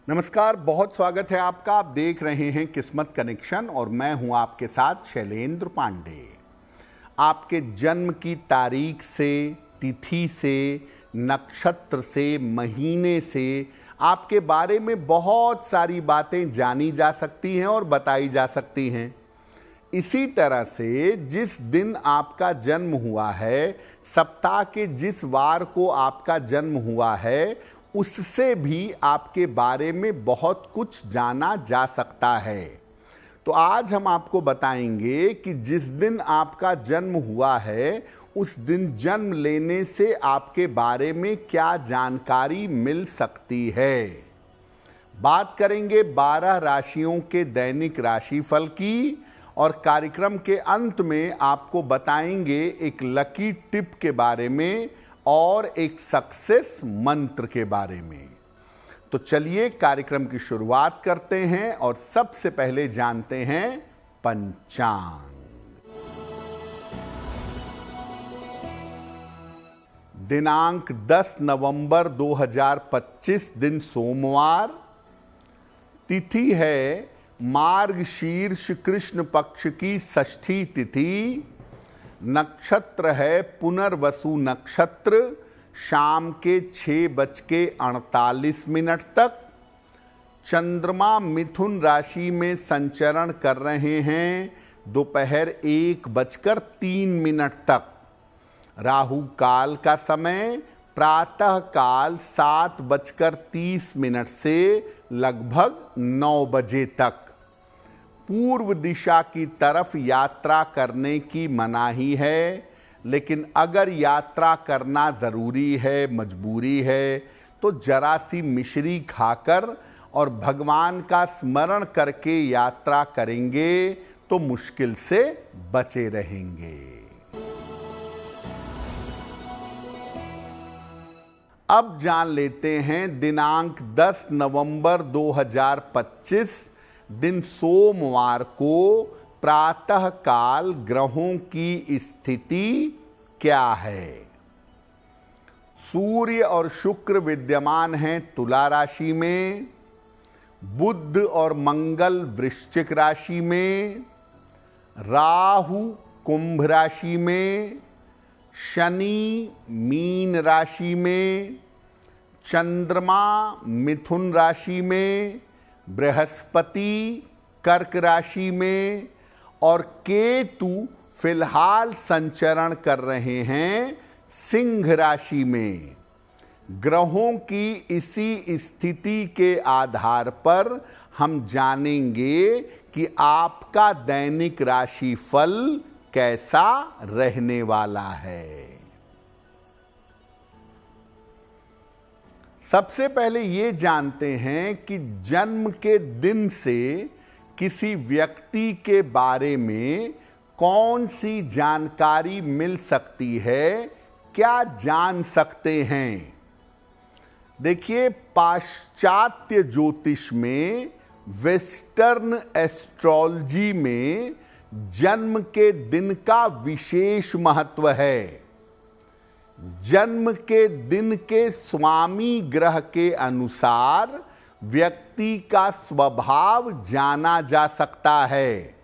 नमस्कार, बहुत स्वागत है आपका। आप देख रहे हैं किस्मत कनेक्शन और मैं हूं आपके साथ शैलेंद्र पांडे। आपके जन्म की तारीख से, तिथि से, नक्षत्र से, महीने से आपके बारे में बहुत सारी बातें जानी जा सकती हैं और बताई जा सकती हैं। इसी तरह से जिस दिन आपका जन्म हुआ है, सप्ताह के जिस वार को आपका जन्म हुआ है, उससे भी आपके बारे में बहुत कुछ जाना जा सकता है। तो आज हम आपको बताएंगे कि जिस दिन आपका जन्म हुआ है, उस दिन जन्म लेने से आपके बारे में क्या जानकारी मिल सकती है। बात करेंगे 12 राशियों के दैनिक राशिफल की और कार्यक्रम के अंत में आपको बताएंगे एक लकी टिप के बारे में और एक सक्सेस मंत्र के बारे में। तो चलिए कार्यक्रम की शुरुआत करते हैं और सबसे पहले जानते हैं पंचांग। दिनांक 10 नवंबर 2025 दिन सोमवार। तिथि है मार्गशीर्ष कृष्ण पक्ष की षष्ठी तिथि। नक्षत्र है पुनर्वसु नक्षत्र, शाम के 6:48 तक। चंद्रमा मिथुन राशि में संचरण कर रहे हैं दोपहर 1:03 तक। राहु काल का समय प्रातः काल 7:30 से लगभग 9 बजे तक। पूर्व दिशा की तरफ यात्रा करने की मनाही है, लेकिन अगर यात्रा करना ज़रूरी है, मजबूरी है, तो जरा सी मिश्री खाकर और भगवान का स्मरण करके यात्रा करेंगे तो मुश्किल से बचे रहेंगे। अब जान लेते हैं दिनांक 10 नवंबर 2025 दिन सोमवार को प्रातः काल ग्रहों की स्थिति क्या है। सूर्य और शुक्र विद्यमान हैं तुला राशि में, बुध और मंगल वृश्चिक राशि में, राहु कुंभ राशि में, शनि मीन राशि में, चंद्रमा मिथुन राशि में, बृहस्पति कर्क राशि में और केतु फिलहाल संचरण कर रहे हैं सिंह राशि में। ग्रहों की इसी स्थिति के आधार पर हम जानेंगे कि आपका दैनिक राशिफल कैसा रहने वाला है। सबसे पहले ये जानते हैं कि जन्म के दिन से किसी व्यक्ति के बारे में कौन सी जानकारी मिल सकती है, क्या जान सकते हैं। देखिए, पाश्चात्य ज्योतिष में, वेस्टर्न एस्ट्रोलॉजी में जन्म के दिन का विशेष महत्व है। जन्म के दिन के स्वामी ग्रह के अनुसार व्यक्ति का स्वभाव जाना जा सकता है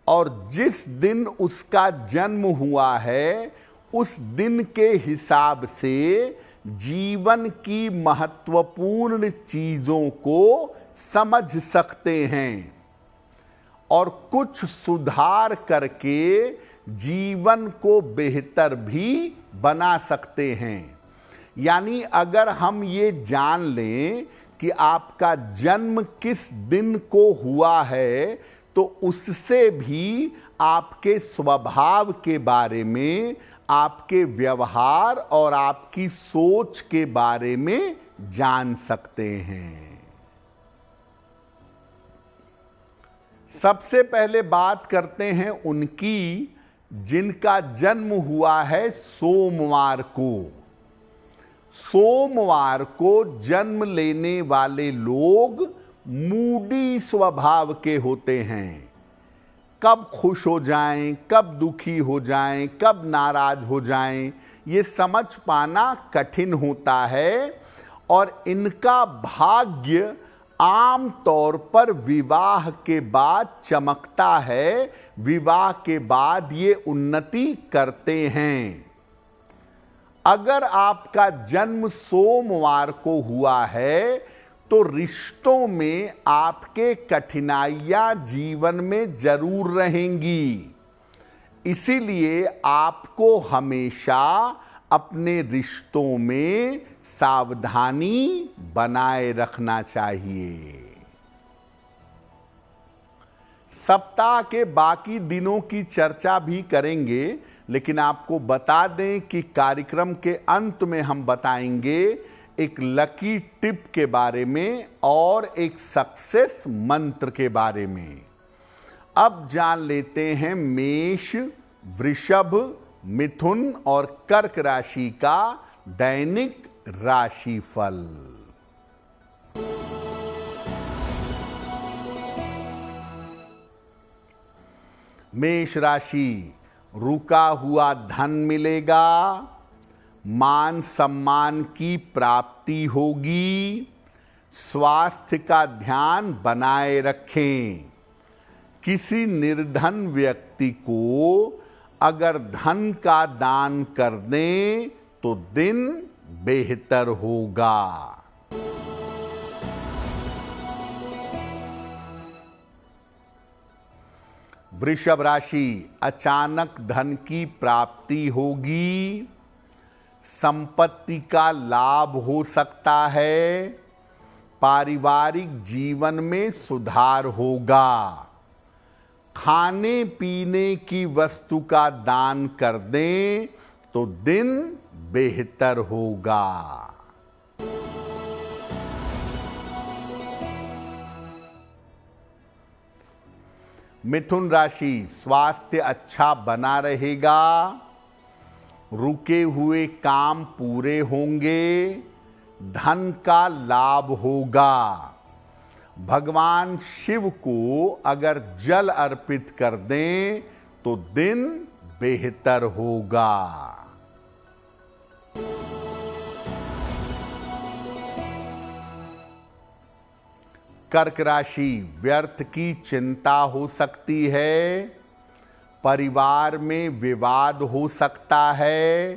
और जिस दिन उसका जन्म हुआ है उस दिन के हिसाब से जीवन की महत्वपूर्ण चीजों को समझ सकते हैं और कुछ सुधार करके जीवन को बेहतर भी बना सकते हैं। यानी अगर हम ये जान लें कि आपका जन्म किस दिन को हुआ है, तो उससे भी आपके स्वभाव के बारे में, आपके व्यवहार और आपकी सोच के बारे में जान सकते हैं। सबसे पहले बात करते हैं उनकी जिनका जन्म हुआ है सोमवार को। सोमवार को जन्म लेने वाले लोग मूडी स्वभाव के होते हैं। कब खुश हो जाएं, कब दुखी हो जाएं, कब नाराज हो जाएं, ये समझ पाना कठिन होता है और इनका भाग्य आम तौर पर विवाह के बाद चमकता है, विवाह के बाद ये उन्नति करते हैं। अगर आपका जन्म सोमवार को हुआ है तो रिश्तों में आपके कठिनाइयां जीवन में जरूर रहेंगी। इसीलिए आपको हमेशा अपने रिश्तों में सावधानी बनाए रखना चाहिए। सप्ताह के बाकी दिनों की चर्चा भी करेंगे, लेकिन आपको बता दें कि कार्यक्रम के अंत में हम बताएंगे एक लकी टिप के बारे में और एक सक्सेस मंत्र के बारे में। अब जान लेते हैं मेष, वृषभ, मिथुन और कर्क राशि का दैनिक राशिफल। मेष राशि, रुका हुआ धन मिलेगा, मान सम्मान की प्राप्ति होगी, स्वास्थ्य का ध्यान बनाए रखें। किसी निर्धन व्यक्ति को अगर धन का दान कर दें तो दिन बेहतर होगा। वृषभ राशि, अचानक धन की प्राप्ति होगी, संपत्ति का लाभ हो सकता है, पारिवारिक जीवन में सुधार होगा। खाने पीने की वस्तु का दान कर दें तो दिन बेहतर होगा। मिथुन राशि, स्वास्थ्य अच्छा बना रहेगा, रुके हुए काम पूरे होंगे, धन का लाभ होगा। भगवान शिव को अगर जल अर्पित कर दें तो दिन बेहतर होगा। कर्क राशि, व्यर्थ की चिंता हो सकती है, परिवार में विवाद हो सकता है,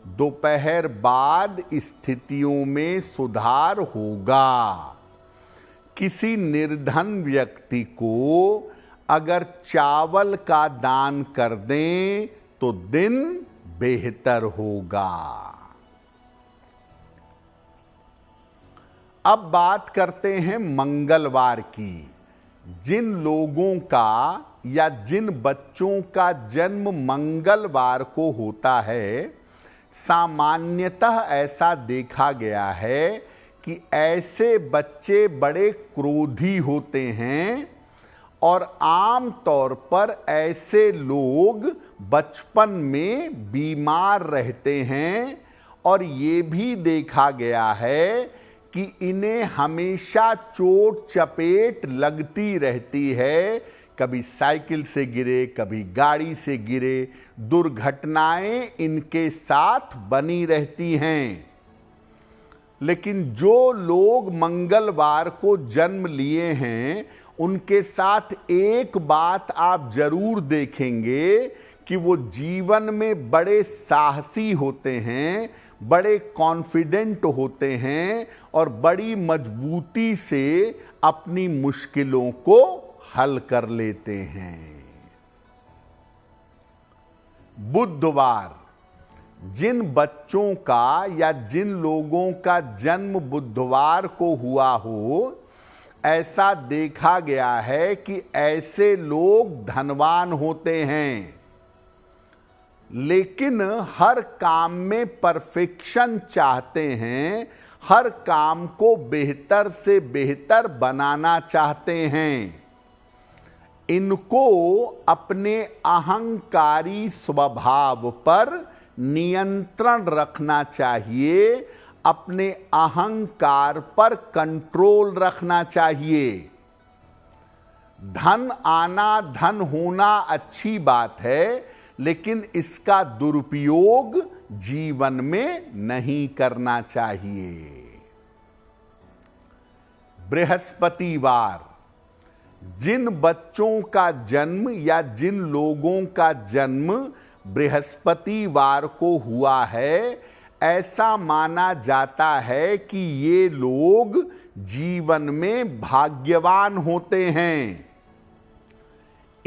दोपहर बाद स्थितियों में सुधार होगा। किसी निर्धन व्यक्ति को अगर चावल का दान कर दें तो दिन बेहतर होगा। अब बात करते हैं मंगलवार की। जिन लोगों का या जिन बच्चों का जन्म मंगलवार को होता है, सामान्यतः ऐसा देखा गया है कि ऐसे बच्चे बड़े क्रोधी होते हैं और आम तौर पर ऐसे लोग बचपन में बीमार रहते हैं और ये भी देखा गया है कि इन्हें हमेशा चोट चपेट लगती रहती है। कभी साइकिल से गिरे, कभी गाड़ी से गिरे, दुर्घटनाएं इनके साथ बनी रहती हैं। लेकिन जो लोग मंगलवार को जन्म लिए हैं, उनके साथ एक बात आप जरूर देखेंगे कि वो जीवन में बड़े साहसी होते हैं, बड़े कॉन्फिडेंट होते हैं और बड़ी मजबूती से अपनी मुश्किलों को हल कर लेते हैं। बुधवार, जिन बच्चों का या जिन लोगों का जन्म बुधवार को हुआ हो, ऐसा देखा गया है कि ऐसे लोग धनवान होते हैं, लेकिन हर काम में परफेक्शन चाहते हैं, हर काम को बेहतर से बेहतर बनाना चाहते हैं। इनको अपने अहंकारी स्वभाव पर नियंत्रण रखना चाहिए, अपने अहंकार पर कंट्रोल रखना चाहिए। धन आना, धन होना अच्छी बात है, लेकिन इसका दुरुपयोग जीवन में नहीं करना चाहिए। बृहस्पतिवार। जिन बच्चों का जन्म या जिन लोगों का जन्म बृहस्पतिवार को हुआ है, ऐसा माना जाता है कि ये लोग जीवन में भाग्यवान होते हैं।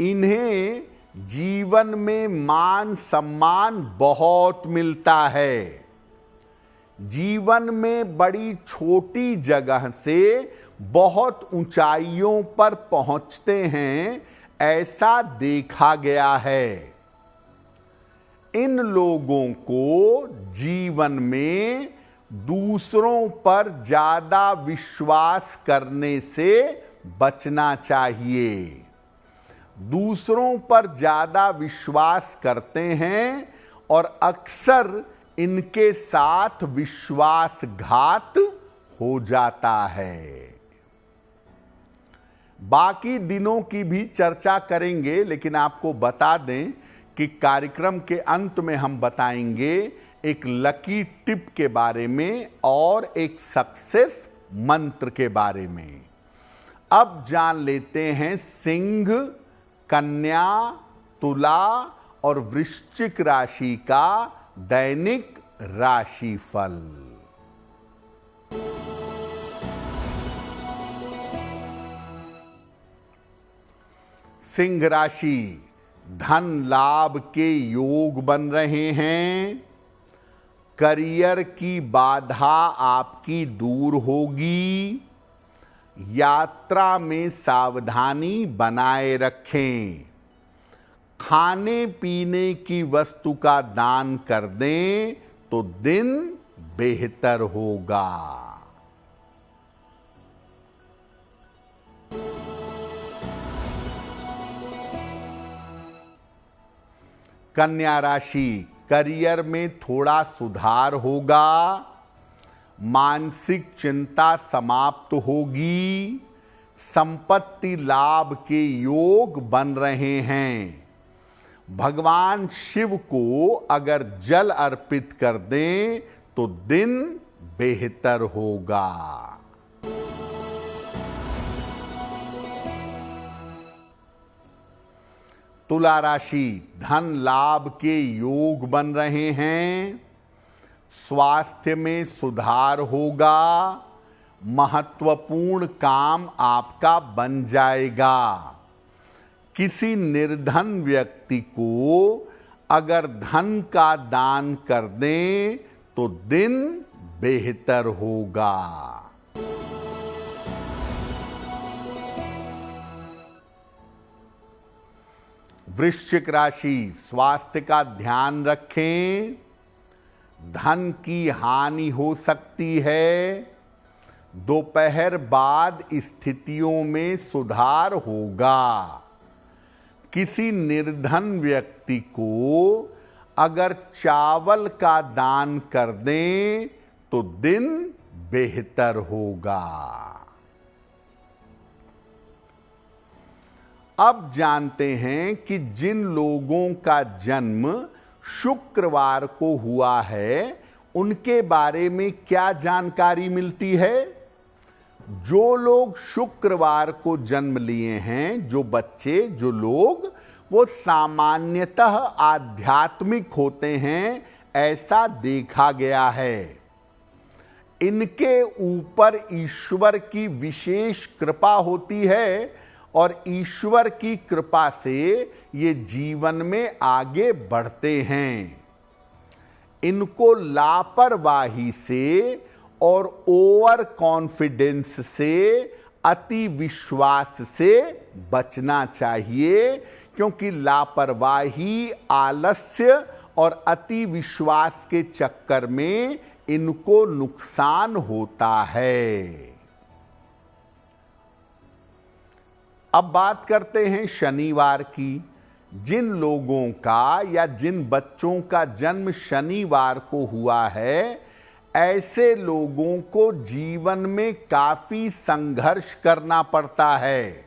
इन्हें जीवन में मान सम्मान बहुत मिलता है। जीवन में बड़ी छोटी जगह से बहुत ऊंचाइयों पर पहुंचते हैं, ऐसा देखा गया है। इन लोगों को जीवन में दूसरों पर ज्यादा विश्वास करने से बचना चाहिए। दूसरों पर ज्यादा विश्वास करते हैं और अक्सर इनके साथ विश्वासघात हो जाता है। बाकी दिनों की भी चर्चा करेंगे, लेकिन आपको बता दें कि कार्यक्रम के अंत में हम बताएंगे एक लकी टिप के बारे में और एक सक्सेस मंत्र के बारे में। अब जान लेते हैं सिंह, कन्या, तुला और वृश्चिक राशि का दैनिक राशिफल। सिंह राशि, धन लाभ के योग बन रहे हैं। करियर की बाधा आपकी दूर होगी। यात्रा में सावधानी बनाए रखें। खाने पीने की वस्तु का दान कर दें तो दिन बेहतर होगा। कन्या राशि, करियर में थोड़ा सुधार होगा। मानसिक चिंता समाप्त होगी। संपत्ति लाभ के योग बन रहे हैं। भगवान शिव को अगर जल अर्पित कर दें तो दिन बेहतर होगा। तुला राशि, धन लाभ के योग बन रहे हैं। स्वास्थ्य में सुधार होगा। महत्वपूर्ण काम आपका बन जाएगा। किसी निर्धन व्यक्ति को अगर धन का दान कर दें तो दिन बेहतर होगा। वृश्चिक राशि, स्वास्थ्य का ध्यान रखें। धन की हानि हो सकती है। दोपहर बाद स्थितियों में सुधार होगा। किसी निर्धन व्यक्ति को अगर चावल का दान कर दें तो दिन बेहतर होगा। अब जानते हैं कि जिन लोगों का जन्म शुक्रवार को हुआ है, उनके बारे में क्या जानकारी मिलती है। जो लोग शुक्रवार को जन्म लिए हैं, जो बच्चे, जो लोग, वो सामान्यतः आध्यात्मिक होते हैं, ऐसा देखा गया है। इनके ऊपर ईश्वर की विशेष कृपा होती है और ईश्वर की कृपा से ये जीवन में आगे बढ़ते हैं। इनको लापरवाही से और ओवर कॉन्फिडेंस से, अति विश्वास से बचना चाहिए, क्योंकि लापरवाही, आलस्य और अति विश्वास के चक्कर में इनको नुकसान होता है। अब बात करते हैं शनिवार की। जिन लोगों का या जिन बच्चों का जन्म शनिवार को हुआ है, ऐसे लोगों को जीवन में काफी संघर्ष करना पड़ता है।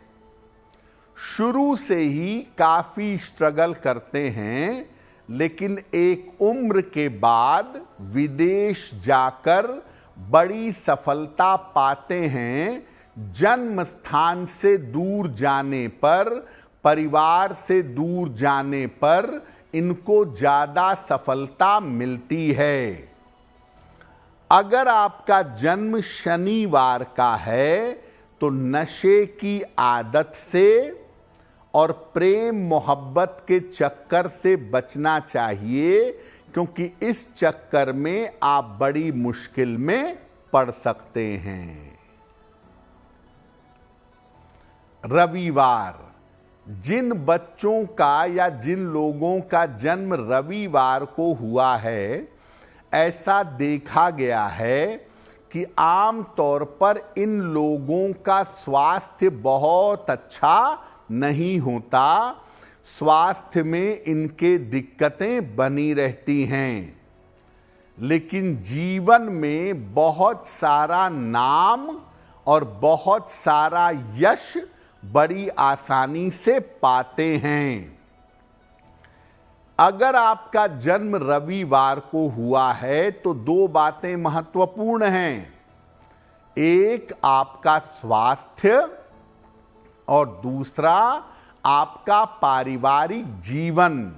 शुरू से ही काफी स्ट्रगल करते हैं, लेकिन एक उम्र के बाद विदेश जाकर बड़ी सफलता पाते हैं, जन्म स्थान से दूर जाने पर, परिवार से दूर जाने पर इनको ज्यादा सफलता मिलती है। अगर आपका जन्म शनिवार का है तो नशे की आदत से और प्रेम मोहब्बत के चक्कर से बचना चाहिए, क्योंकि इस चक्कर में आप बड़ी मुश्किल में पड़ सकते हैं। रविवार, जिन बच्चों का या जिन लोगों का जन्म रविवार को हुआ है, ऐसा देखा गया है कि आम तौर पर इन लोगों का स्वास्थ्य बहुत अच्छा नहीं होता, स्वास्थ्य में इनके दिक्कतें बनी रहती हैं, लेकिन जीवन में बहुत सारा नाम और बहुत सारा यश बड़ी आसानी से पाते हैं। अगर आपका जन्म रविवार को हुआ है तो दो बातें महत्वपूर्ण हैं। एक आपका स्वास्थ्य और दूसरा आपका पारिवारिक जीवन।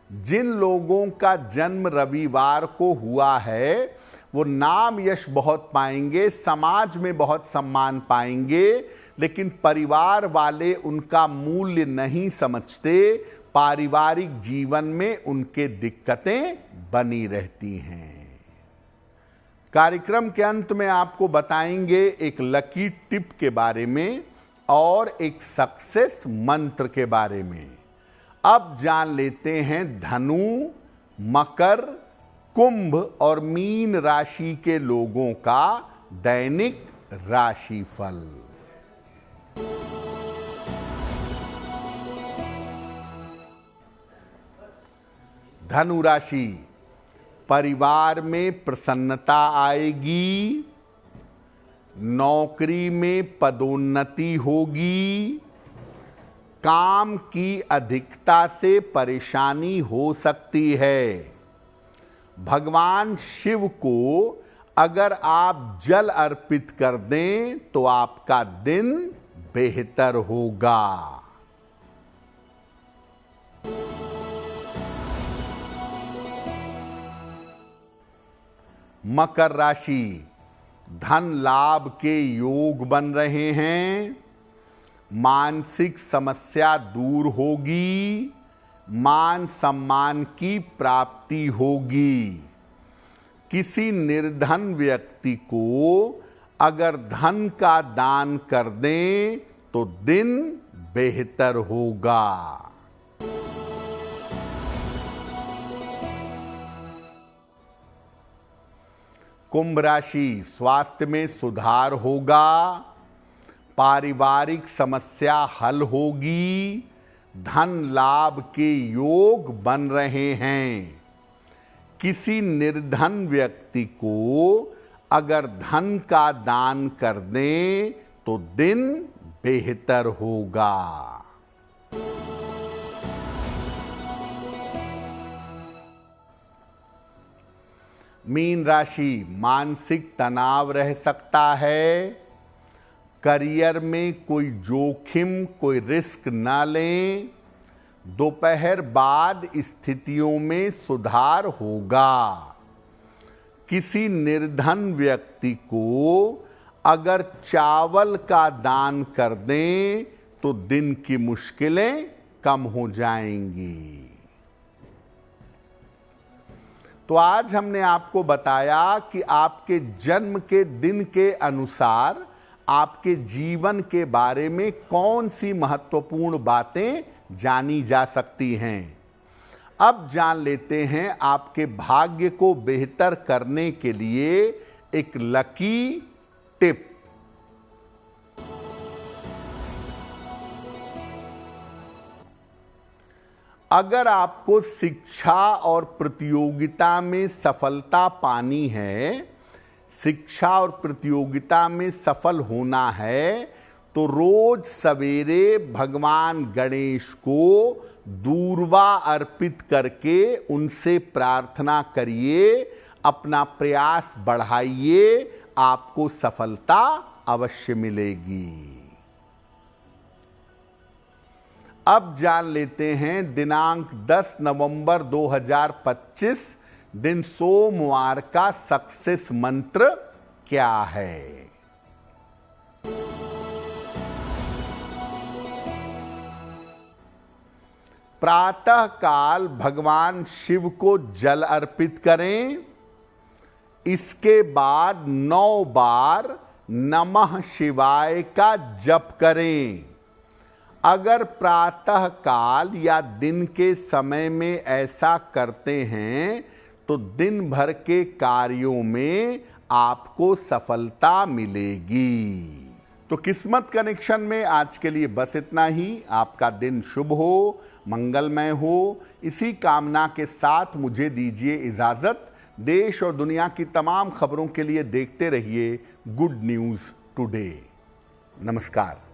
जिन लोगों का जन्म रविवार को हुआ है वो नाम यश बहुत पाएंगे, समाज में बहुत सम्मान पाएंगे, लेकिन परिवार वाले उनका मूल्य नहीं समझते, पारिवारिक जीवन में उनके दिक्कतें बनी रहती हैं। कार्यक्रम के अंत में आपको बताएंगे एक लकी टिप के बारे में और एक सक्सेस मंत्र के बारे में। अब जान लेते हैं धनु, मकर, कुंभ और मीन राशि के लोगों का दैनिक राशिफल। धनु राशि, परिवार में प्रसन्नता आएगी, नौकरी में पदोन्नति होगी, काम की अधिकता से परेशानी हो सकती है। भगवान शिव को अगर आप जल अर्पित कर दें तो आपका दिन बेहतर होगा। मकर राशि, धन लाभ के योग बन रहे हैं, मानसिक समस्या दूर होगी, मान सम्मान की प्राप्ति होगी। किसी निर्धन व्यक्ति को अगर धन का दान कर दें तो दिन बेहतर होगा। कुंभ राशि, स्वास्थ्य में सुधार होगा, पारिवारिक समस्या हल होगी, धन लाभ के योग बन रहे हैं। किसी निर्धन व्यक्ति को अगर धन का दान कर दें तो दिन बेहतर होगा। मीन राशि, मानसिक तनाव रह सकता है, करियर में कोई जोखिम, कोई रिस्क ना लें, दोपहर बाद स्थितियों में सुधार होगा। किसी निर्धन व्यक्ति को अगर चावल का दान कर दें तो दिन की मुश्किलें कम हो जाएंगी। तो आज हमने आपको बताया कि आपके जन्म के दिन के अनुसार आपके जीवन के बारे में कौन सी महत्वपूर्ण बातें जानी जा सकती हैं। अब जान लेते हैं आपके भाग्य को बेहतर करने के लिए एक लकी टिप। अगर आपको शिक्षा और प्रतियोगिता में सफलता पानी है, शिक्षा और प्रतियोगिता में सफल होना है, तो रोज सवेरे भगवान गणेश को दूर्वा अर्पित करके उनसे प्रार्थना करिए, अपना प्रयास बढ़ाइए, आपको सफलता अवश्य मिलेगी। अब जान लेते हैं दिनांक 10 नवंबर 2025 दिन सोमवार का सक्सेस मंत्र क्या है। प्रातः काल भगवान शिव को जल अर्पित करें। इसके बाद 9 बार नमः शिवाय का जप करें। अगर प्रातः काल या दिन के समय में ऐसा करते हैं तो दिन भर के कार्यों में आपको सफलता मिलेगी। तो किस्मत कनेक्शन में आज के लिए बस इतना ही। आपका दिन शुभ हो, मंगलमय हो, इसी कामना के साथ मुझे दीजिए इजाजत। देश और दुनिया की तमाम खबरों के लिए देखते रहिए गुड न्यूज़ टुडे। नमस्कार।